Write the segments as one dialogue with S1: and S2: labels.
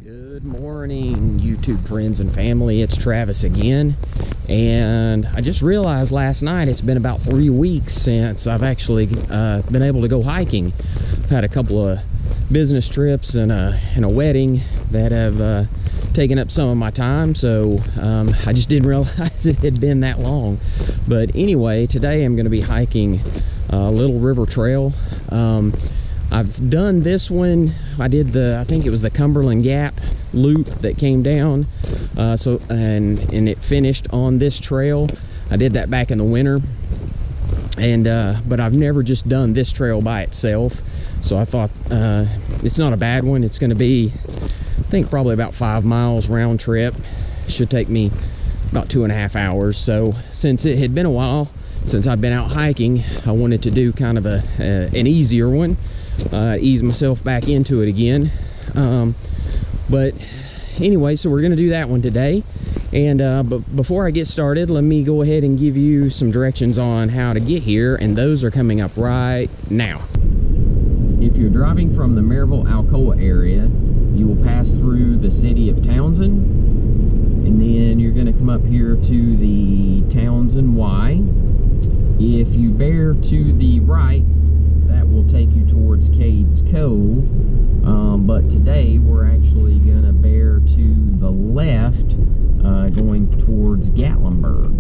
S1: Good morning, YouTube friends and family. It's Travis again, and I just realized last night it's been about 3 weeks since I've actually been able to go hiking. I've had a couple of business trips and a wedding that have taken up some of my time, so I just didn't realize it had been that long. But anyway, today I'm going to be hiking Little River Trail. I've done this one. I did I think it was the Cumberland Gap loop that came down, and it finished on this trail. I did that back in the winter, and but I've never just done this trail by itself. So I thought it's not a bad one. It's going to be, I think, probably about 5 miles round trip. Should take me about 2.5 hours. So since it had been a while since I've been out hiking, I wanted to do kind of an easier one. Ease myself back into it again. But anyway, so we're going to do that one today. And but before I get started, let me go ahead and give you some directions on how to get here, and those are coming up right now. If you're driving from the Maryville-Alcoa area, you will pass through the city of Townsend, and then you're going to come up here to the Townsend Y. If you bear to the right, that will take you towards Cades Cove, but today we're actually going to bear to the left, going towards Gatlinburg.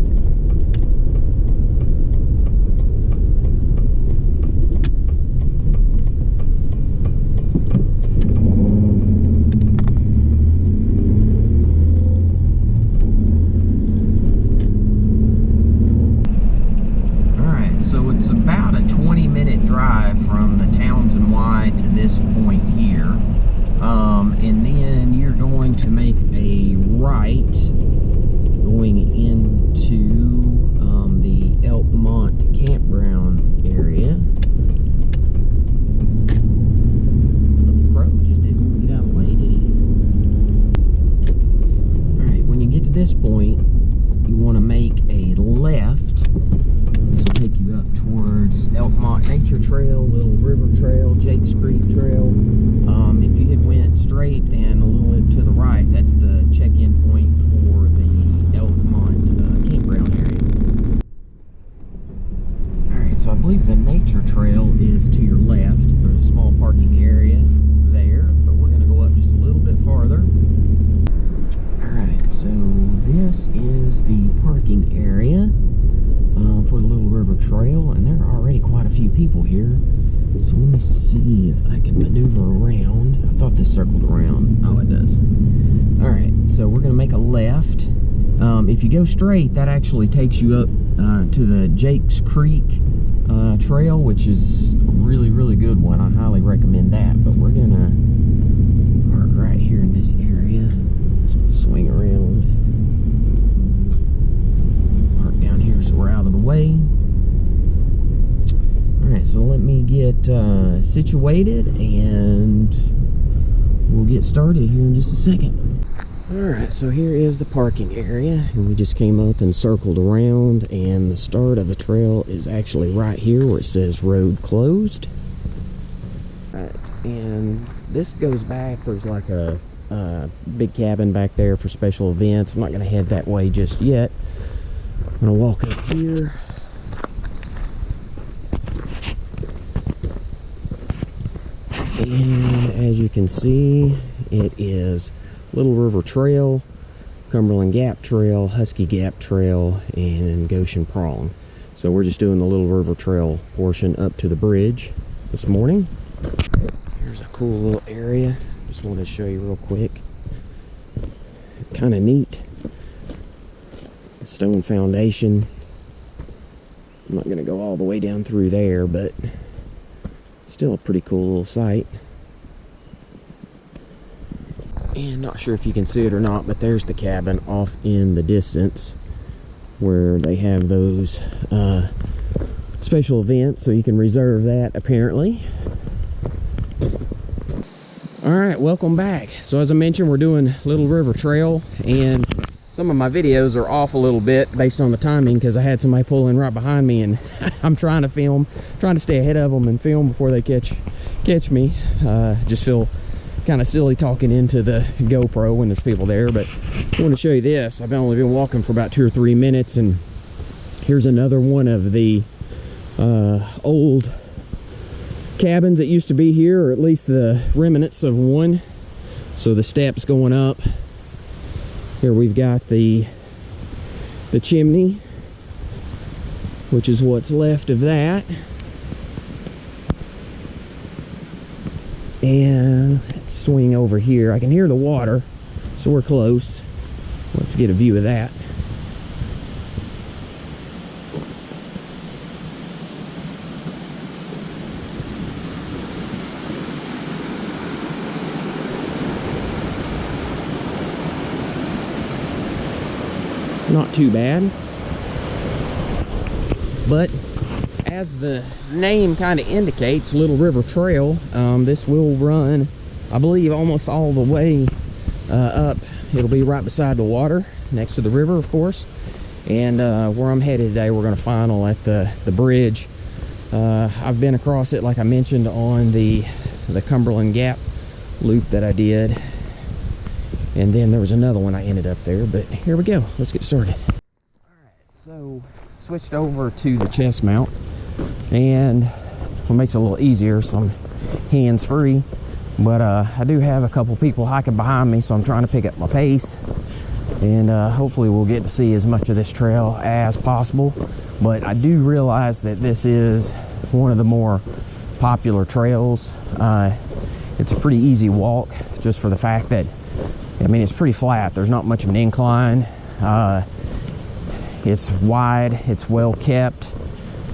S1: So it's about a 20-minute drive from the Townsend Y to this point here, and then you're going to make a right going into the Elkmont campground area. The crow just didn't want to get out of the way, did he? Alright, when you get to this point, you want to make a left. This will take you up towards Elkmont Nature Trail, Little River Trail, Jakes Creek Trail. If you had went straight and a little bit to the right, that's the check-in point for the Elkmont campground area. Alright, so I believe the Nature Trail is to your left. There's a small parking area there, but we're going to go up just a little bit farther. Alright, so this is the parking area for the Little River Trail, and there are already quite a few people here. So let me see if I can maneuver around. I thought this circled around. Oh, it does. Alright, so we're going to make a left. If you go straight, that actually takes you up to the Jakes Creek Trail, which is a really, really good one. I highly recommend that. But we're going to park right here in this area. Just swing around. Down here so we're out of the way. Alright, so let me get situated and we'll get started here in just a second. Alright, so here is the parking area, and we just came up and circled around, and the start of the trail is actually right here where it says road closed. Alright, and this goes back. There's like a big cabin back there for special events. I'm not going to head that way just yet. I'm going to walk up here. And as you can see, it is Little River Trail, Cumberland Gap Trail, Husky Gap Trail, and Goshen Prong. So we're just doing the Little River Trail portion up to the bridge this morning. Here's a cool little area. Just wanted to show you real quick. Kind of neat. Stone foundation. I'm not going to go all the way down through there, but still a pretty cool little site. And not sure if you can see it or not, but there's the cabin off in the distance where they have those special events, so you can reserve that apparently. Alright, welcome back. So as I mentioned, we're doing Little River Trail, and some of my videos are off a little bit based on the timing because I had somebody pulling right behind me, and I'm trying to film, trying to stay ahead of them and film before they catch me. Just feel kind of silly talking into the GoPro when there's people there, but I want to show you this. I've only been walking for about 2 or 3 minutes, and here's another one of the old cabins that used to be here, or at least the remnants of one. So the steps going up. Here we've got the chimney, which is what's left of that. And let's swing over here. I can hear the water, so we're close. Let's get a view of that. Not too bad, but as the name kind of indicates, Little River Trail, this will run, I believe, almost all the way up. It'll be right beside the water, next to the river, of course. And where I'm headed today, we're going to final at the bridge. I've been across it, like I mentioned, on the Cumberland Gap loop that I did. And then there was another one I ended up there, but here we go. Let's get started. All right, so switched over to the chest mount, and it makes it a little easier, so I'm hands-free. But I do have a couple people hiking behind me, so I'm trying to pick up my pace. And hopefully we'll get to see as much of this trail as possible. But I do realize that this is one of the more popular trails. It's a pretty easy walk, just for the fact that, I mean, it's pretty flat. There's not much of an incline. It's wide, it's well kept.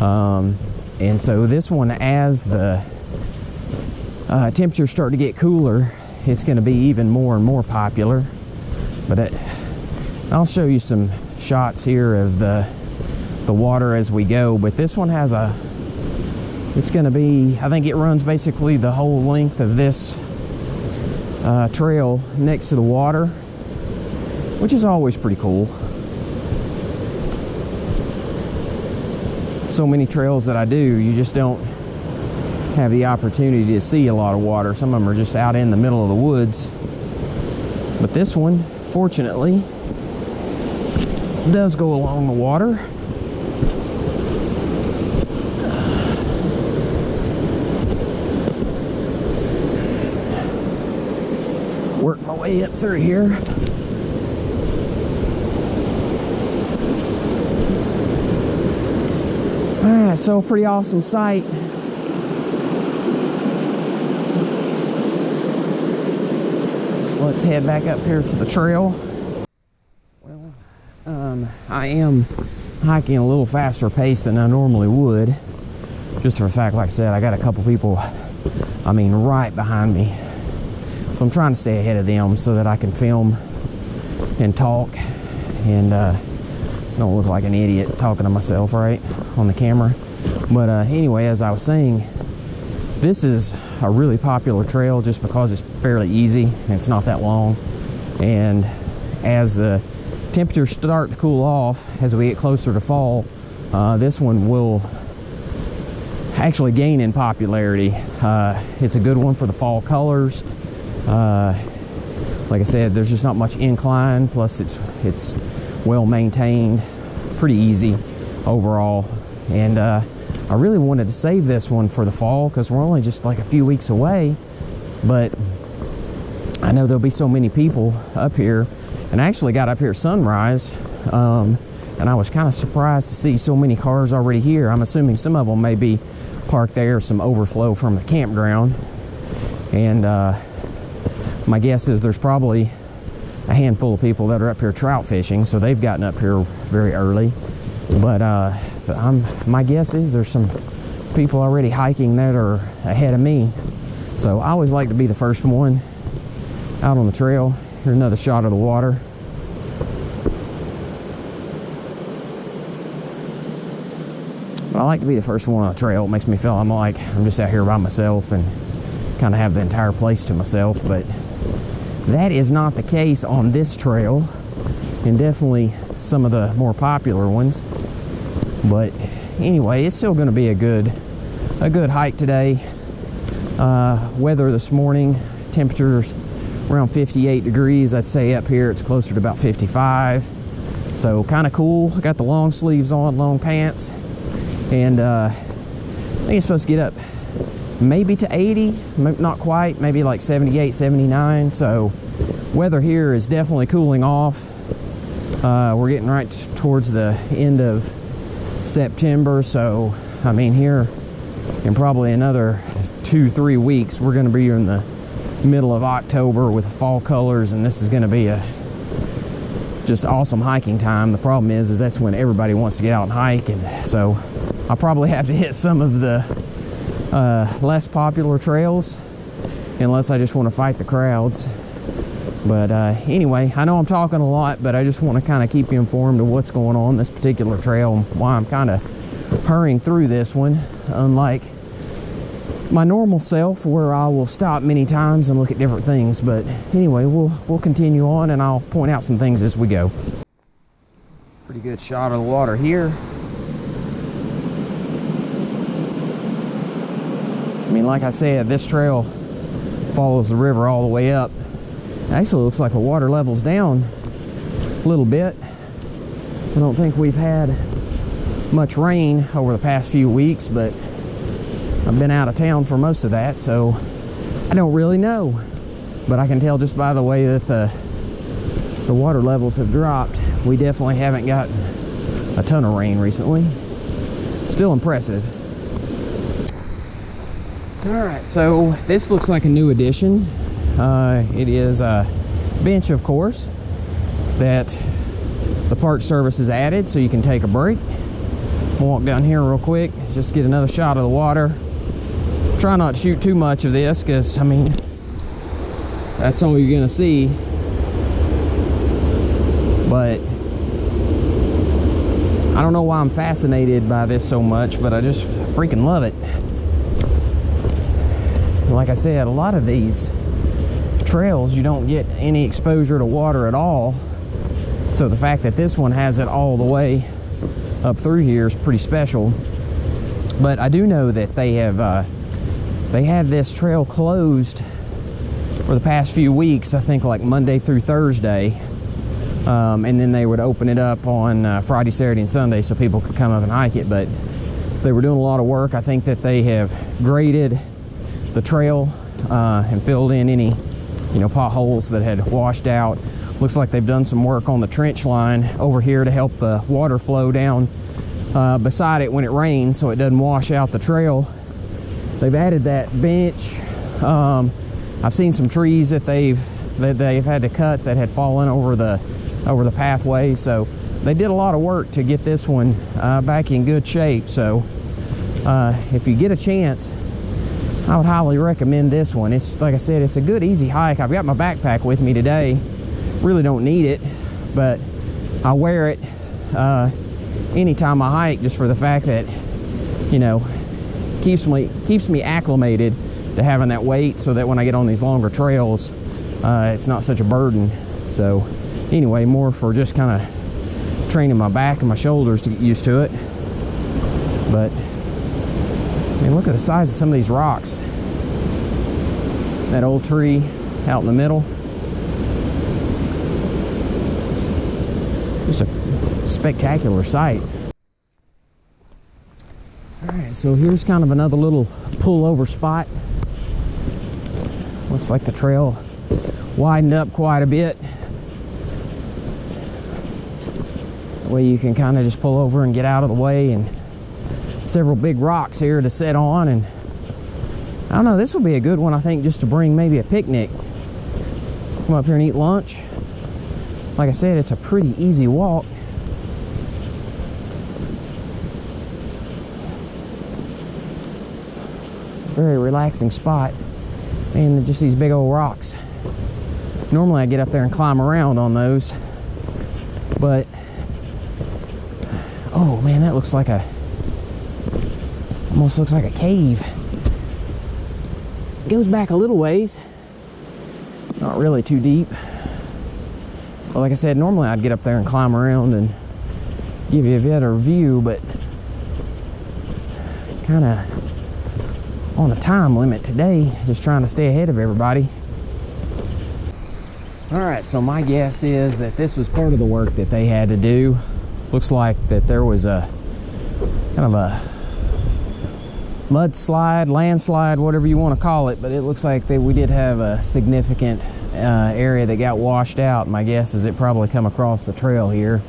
S1: And so this one, as the temperatures start to get cooler, it's going to be even more and more popular. But I'll show you some shots here of the water as we go. But this one has it's going to be, I think it runs basically the whole length of this trail next to the water, which is always pretty cool. So many trails that I do, you just don't have the opportunity to see a lot of water. Some of them are just out in the middle of the woods. But this one, fortunately, does go along the water. Work my way up through here. Alright, so pretty awesome sight. So let's head back up here to the trail. Well, I am hiking a little faster pace than I normally would. Just for the fact, like I said, I got a couple people, I mean, right behind me. So I'm trying to stay ahead of them so that I can film and talk and don't look like an idiot talking to myself, right, on the camera. But anyway, as I was saying, this is a really popular trail just because it's fairly easy and it's not that long. And as the temperatures start to cool off, as we get closer to fall, this one will actually gain in popularity. It's a good one for the fall colors. Like I said, there's just not much incline, plus it's well maintained, pretty easy overall. And I really wanted to save this one for the fall because we're only just like a few weeks away, but I know there'll be so many people up here. And I actually got up here at sunrise, and I was kind of surprised to see so many cars already here. I'm assuming some of them may be parked there, some overflow from the campground. And my guess is there's probably a handful of people that are up here trout fishing, so they've gotten up here very early. But my guess is there's some people already hiking that are ahead of me. So I always like to be the first one out on the trail. Here's another shot of the water. But I like to be the first one on the trail. It makes me feel I'm just out here by myself and kind of have the entire place to myself. But that is not the case on this trail, and definitely some of the more popular ones. But anyway, it's still going to be a good hike today. Weather this morning temperatures around 58 degrees. I'd say up here it's closer to about 55. So kind of cool. I got the long sleeves on, long pants, and I think it's supposed to get up maybe to 80, not quite, maybe like 78, 79. So weather here is definitely cooling off. We're getting right towards the end of September, so I mean here in probably another 2-3 weeks we're going to be in the middle of October with fall colors, and this is going to be a just awesome hiking time. The problem is that's when everybody wants to get out and hike, and so I'll probably have to hit some of the less popular trails unless I just want to fight the crowds. But anyway, I know I'm talking a lot, but I just want to kind of keep you informed of what's going on this particular trail and why I'm kind of hurrying through this one, unlike my normal self where I will stop many times and look at different things. But anyway, we'll continue on, and I'll point out some things as we go. Pretty good shot of the water here. I mean, like I said, this trail follows the river all the way up. Actually looks like the water level's down a little bit. I don't think we've had much rain over the past few weeks, but I've been out of town for most of that, so I don't really know. But I can tell just by the way that the water levels have dropped. We definitely haven't gotten a ton of rain recently. Still impressive. All right, so this looks like a new addition. It is a bench, of course, that the Park Service has added so you can take a break. I'll walk down here real quick, just get another shot of the water. Try not to shoot too much of this because, I mean, that's all you're gonna see. But I don't know why I'm fascinated by this so much, but I just freaking love it. Like I said, a lot of these trails you don't get any exposure to water at all, so the fact that this one has it all the way up through here is pretty special. But I do know that they had this trail closed for the past few weeks, I think like Monday through Thursday, and then they would open it up on Friday, Saturday, and Sunday so people could come up and hike it. But they were doing a lot of work. I think that they have graded the trail and filled in any potholes that had washed out. Looks like they've done some work on the trench line over here to help the water flow down beside it when it rains so it doesn't wash out the trail. They've added that bench. I've seen some trees that they've had to cut that had fallen over the pathway, so they did a lot of work to get this one back in good shape. So if you get a chance, I would highly recommend this one. It's, like I said, it's a good, easy hike. I've got my backpack with me today. Really don't need it, but I wear it anytime I hike just for the fact that, keeps me acclimated to having that weight so that when I get on these longer trails, it's not such a burden. So anyway, more for just kind of training my back and my shoulders to get used to it. But I mean, look at the size of some of these rocks. That old tree out in the middle. Just a spectacular sight. All right, so here's kind of another little pullover spot. Looks like the trail widened up quite a bit. That way you can kind of just pull over and get out of the way, and several big rocks here to sit on. And I don't know, this will be a good one, I think, just to bring maybe a picnic. Come up here and eat lunch. Like I said, it's a pretty easy walk. Very relaxing spot. And just these big old rocks. Normally I get up there and climb around on those, but oh man, that looks like almost looks like a cave. It goes back a little ways, not really too deep. But like I said, normally I'd get up there and climb around and give you a better view, but kind of on a time limit today, just trying to stay ahead of everybody. All right, so my guess is that this was part of the work that they had to do. Looks like that there was a kind of a mudslide, landslide, whatever you want to call it, but it looks like that we did have a significant area that got washed out. My guess is it probably come across the trail here.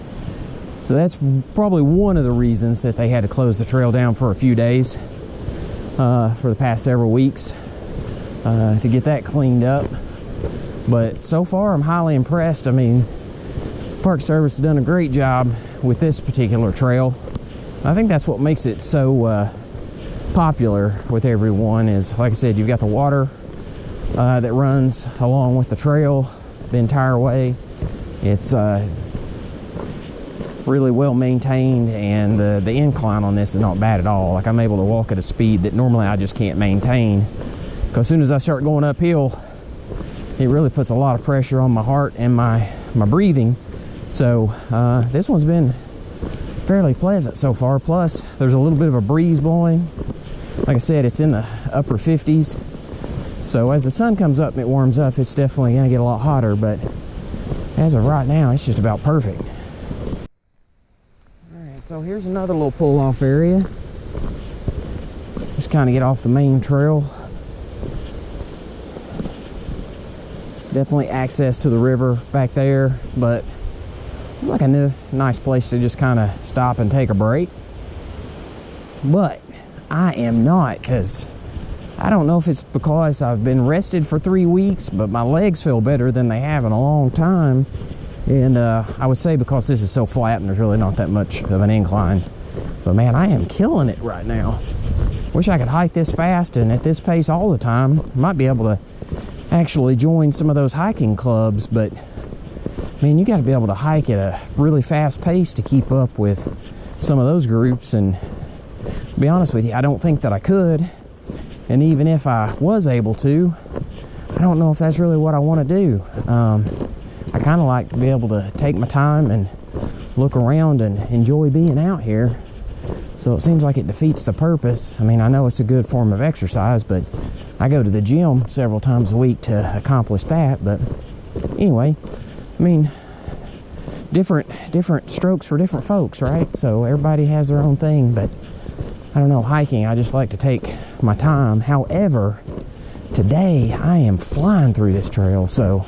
S1: So that's probably one of the reasons that they had to close the trail down for a few days for the past several weeks to get that cleaned up. But so far I'm highly impressed. I mean, Park Service has done a great job with this particular trail. I think that's what makes it so popular with everyone is, like I said, you've got the water that runs along with the trail the entire way. It's really well maintained, and the incline on this is not bad at all. Like, I'm able to walk at a speed that normally I just can't maintain, because as soon as I start going uphill, it really puts a lot of pressure on my heart and my breathing. So this one's been fairly pleasant so far. Plus there's a little bit of a breeze blowing. Like I said, it's in the upper 50s, so as the sun comes up and it warms up, it's definitely gonna get a lot hotter, but as of right now, it's just about perfect. So here's another little pull-off area. Just kind of get off the main trail. Definitely access to the river back there, but it's like a nice place to just kind of stop and take a break. But I am not, because I don't know if it's because I've been rested for 3 weeks, but my legs feel better than they have in a long time. And I would say because this is so flat and there's really not that much of an incline. But man, I am killing it right now. Wish I could hike this fast and at this pace all the time. Might be able to actually join some of those hiking clubs, but man, you got to be able to hike at a really fast pace to keep up with some of those groups. And to be honest with you, I don't think that I could. And even if I was able to, I don't know if that's really what I want to do. I kind of like to be able to take my time and look around and enjoy being out here. So it seems like it defeats the purpose. I mean, I know it's a good form of exercise, but I go to the gym several times a week to accomplish that. But anyway, I mean, different strokes for different folks, right? So everybody has their own thing, but I don't know, hiking, I just like to take my time. However, today I am flying through this trail, so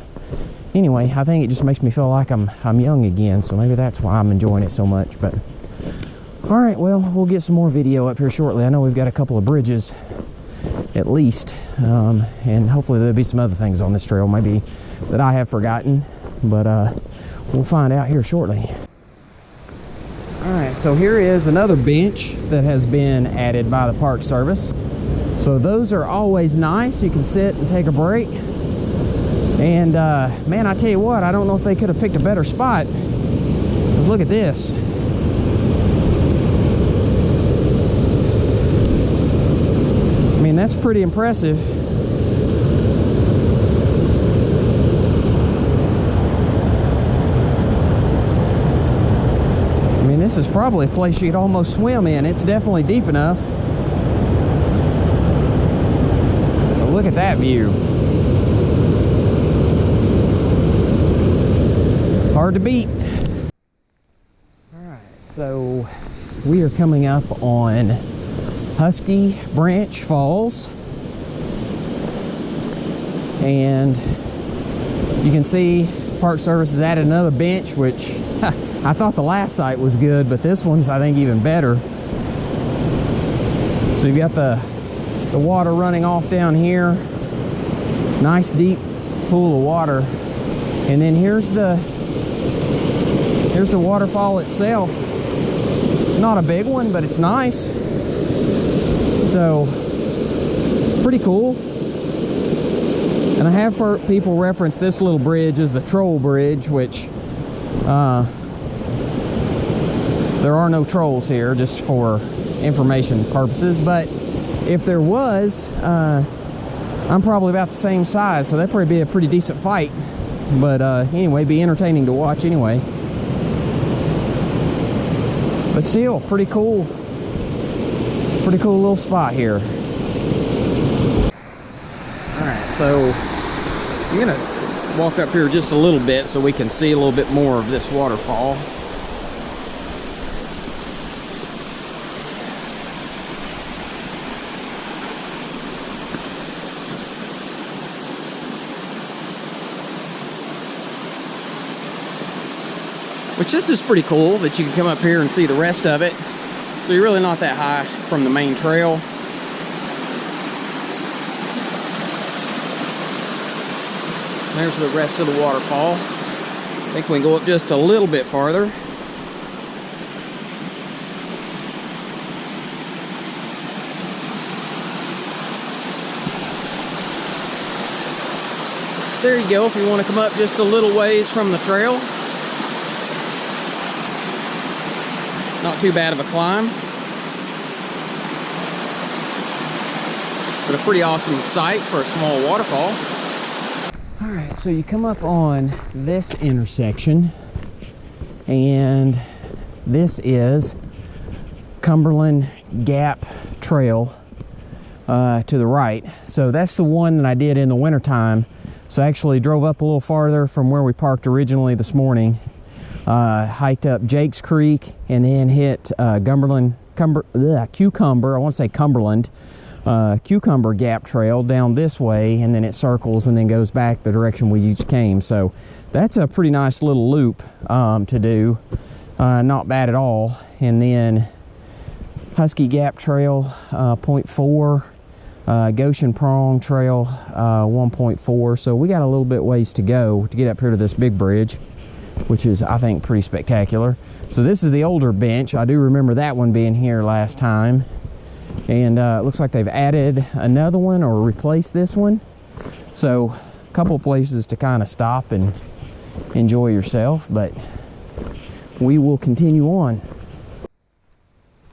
S1: anyway, I think it just makes me feel like I'm young again, so maybe that's why I'm enjoying it so much. But all right, well, we'll get some more video up here shortly. I know we've got a couple of bridges at least, and hopefully there'll be some other things on this trail maybe that I have forgotten, but we'll find out here shortly. All right, so here is another bench that has been added by the Park Service. So those are always nice. You can sit and take a break. And man, I tell you what, I don't know if they could have picked a better spot. Let's look at this. I mean, that's pretty impressive. I mean, this is probably a place you'd almost swim in. It's definitely deep enough. But look at that view. Hard to beat. All right, so we are coming up on Husky Branch Falls, and you can see Park Service has added another bench, which I thought the last site was good, but this one's, I think, even better. So you've got the water running off down here, nice deep pool of water, and then here's the waterfall itself. Not a big one, but it's nice. So pretty cool. And I have heard people reference this little bridge as the Troll Bridge, which there are no trolls here, just for information purposes. But if there was, I'm probably about the same size, so that'd probably be a pretty decent fight. But anyway, be entertaining to watch anyway. But still, pretty cool little spot here. All right, so you're gonna walk up here just a little bit so we can see a little bit more of this waterfall. Which this is pretty cool that you can come up here and see the rest of it. So you're really not that high from the main trail. There's the rest of the waterfall. I think we can go up just a little bit farther. There you go, if you want to come up just a little ways from the trail. Not too bad of a climb. But a pretty awesome sight for a small waterfall. All right, so you come up on this intersection, and this is Cumberland Gap Trail to the right. So that's the one that I did in the wintertime. So I actually drove up a little farther from where we parked originally this morning, hiked up Jake's Creek, and then hit Cucumber Gap Trail down this way, and then it circles and then goes back the direction we each came. So that's a pretty nice little loop to do. Not bad at all. And then Husky Gap Trail 0.4, Goshen Prong Trail 1.4. So we got a little bit ways to go to get up here to this big bridge, which is, I think, pretty spectacular. So this is the older bench. I do remember that one being here last time. And it looks like they've added another one or replaced this one. So a couple places to kind of stop and enjoy yourself, but we will continue on.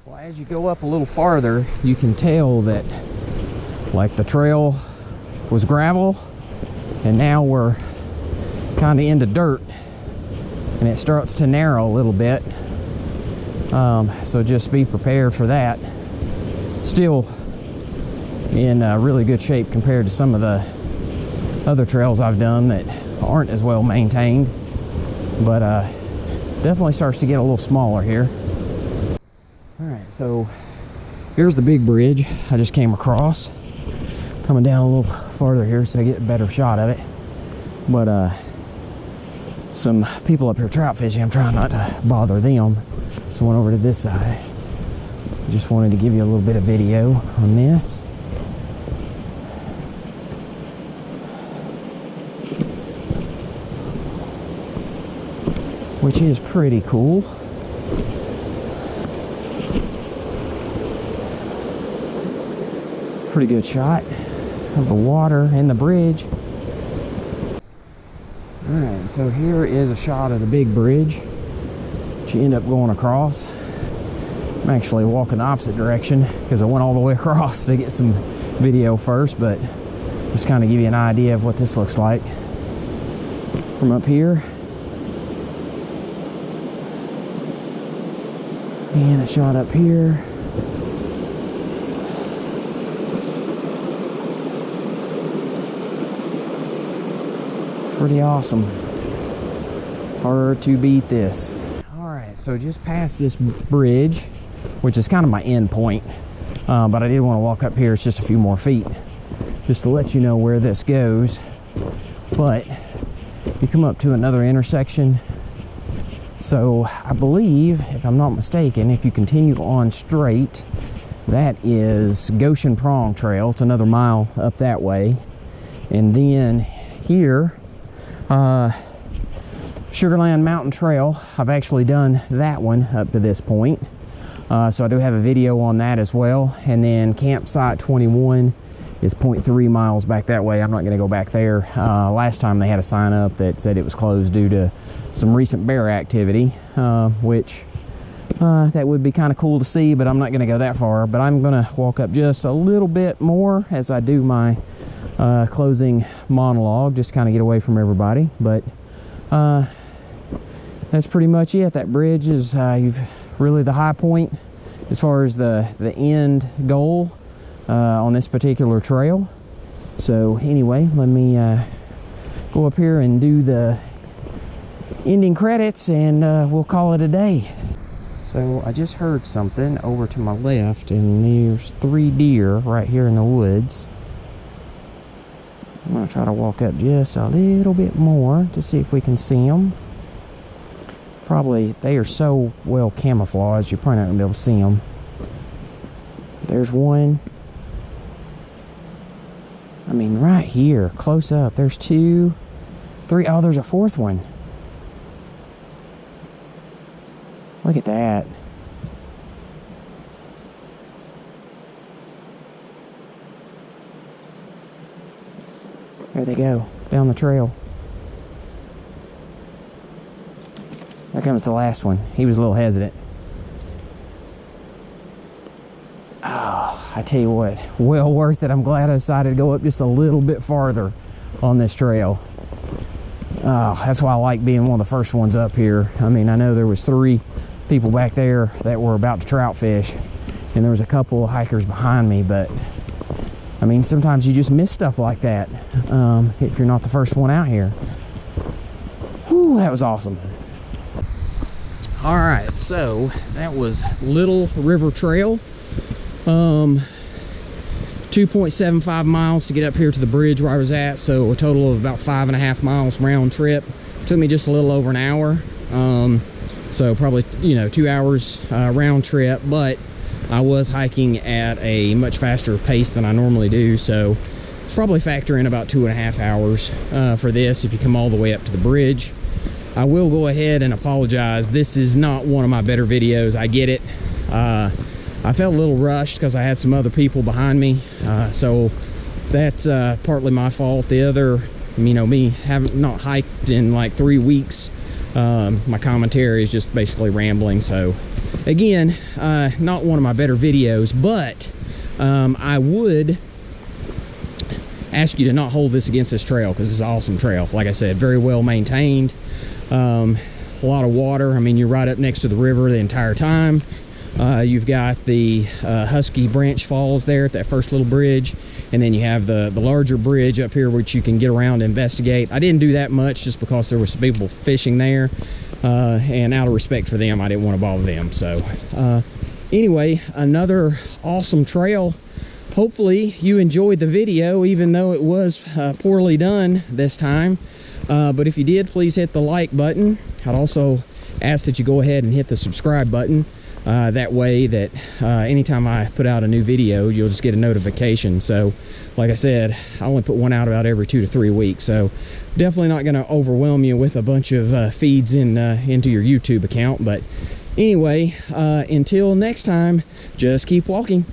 S1: Well, as you go up a little farther, you can tell that like the trail was gravel and now we're kind of into dirt, and it starts to narrow a little bit. So just be prepared for that. Still in really good shape compared to some of the other trails I've done that aren't as well maintained, but definitely starts to get a little smaller here. All right, so here's the big bridge I just came across. Coming down a little farther here so I get a better shot of it. But some people up here trout fishing. I'm trying not to bother them, so I went over to this side. Just wanted to give you a little bit of video on this. Which is pretty cool. Pretty good shot of the water and the bridge. Alright, so here is a shot of the big bridge that you end up going across. I'm actually walking the opposite direction because I went all the way across to get some video first, but just kind of give you an idea of what this looks like from up here. And a shot up here. Pretty awesome. Hard to beat this. Alright, so just past this bridge, which is kind of my end point, but I did want to walk up here. It's just a few more feet just to let you know where this goes. But you come up to another intersection. So I believe, if I'm not mistaken, if you continue on straight, that is Goshen Prong Trail. It's another mile up that way. And then here, Sugarland Mountain Trail. I've actually done that one up to this point. So I do have a video on that as well. And then Campsite 21 is 0.3 miles back that way. I'm not going to go back there. Last time they had a sign up that said it was closed due to some recent bear activity, which that would be kind of cool to see, but I'm not going to go that far. But I'm going to walk up just a little bit more as I do my closing monologue, just kind of get away from everybody. But that's pretty much it. That bridge is really the high point as far as the end goal on this particular trail. So anyway, let me go up here and do the ending credits, and we'll call it a day. So I just heard something over to my left, and there's 3 deer right here in the woods. I'm gonna try to walk up just a little bit more to see if we can see them. Probably, they are so well camouflaged, you're probably not gonna be able to see them. There's one. I mean, right here, close up. There's 2, 3. Oh, there's a 4th one. Look at that. There they go, down the trail. There comes the last one. He was a little hesitant. Oh, I tell you what, well worth it. I'm glad I decided to go up just a little bit farther on this trail. Oh, that's why I like being one of the first ones up here. I mean, I know there was 3 people back there that were about to trout fish, and there was a couple of hikers behind me, but I mean, sometimes you just miss stuff like that if you're not the first one out here. Whew, that was awesome. All right, so that was Little River Trail. 2.75 miles to get up here to the bridge where I was at, so a total of about 5.5 miles round trip. Took me just a little over an hour. So probably, you know, 2 hours round trip, but I was hiking at a much faster pace than I normally do, so probably factor in about 2.5 hours for this if you come all the way up to the bridge. I will go ahead and apologize. This is not one of my better videos. I get it. I felt a little rushed because I had some other people behind me, so that's partly my fault. The other, you know, me having not hiked in like 3 weeks, my commentary is just basically rambling. So again, not one of my better videos, but I would ask you to not hold this against this trail, because it's an awesome trail. Like I said, very well maintained. A lot of water. I mean, you're right up next to the river the entire time. You've got the Husky Branch Falls there at that first little bridge, and then you have the larger bridge up here which you can get around and investigate. I didn't do that much just because there were some people fishing there, and out of respect for them, I didn't want to bother them. So anyway, another awesome trail. Hopefully you enjoyed the video, even though it was poorly done this time. But if you did, please hit the like button. I'd also ask that you go ahead and hit the subscribe button. That way that anytime I put out a new video, you'll just get a notification. So like I said, I only put one out about every 2 to 3 weeks, so definitely not going to overwhelm you with a bunch of feeds into your YouTube account. But anyway, until next time, just keep walking.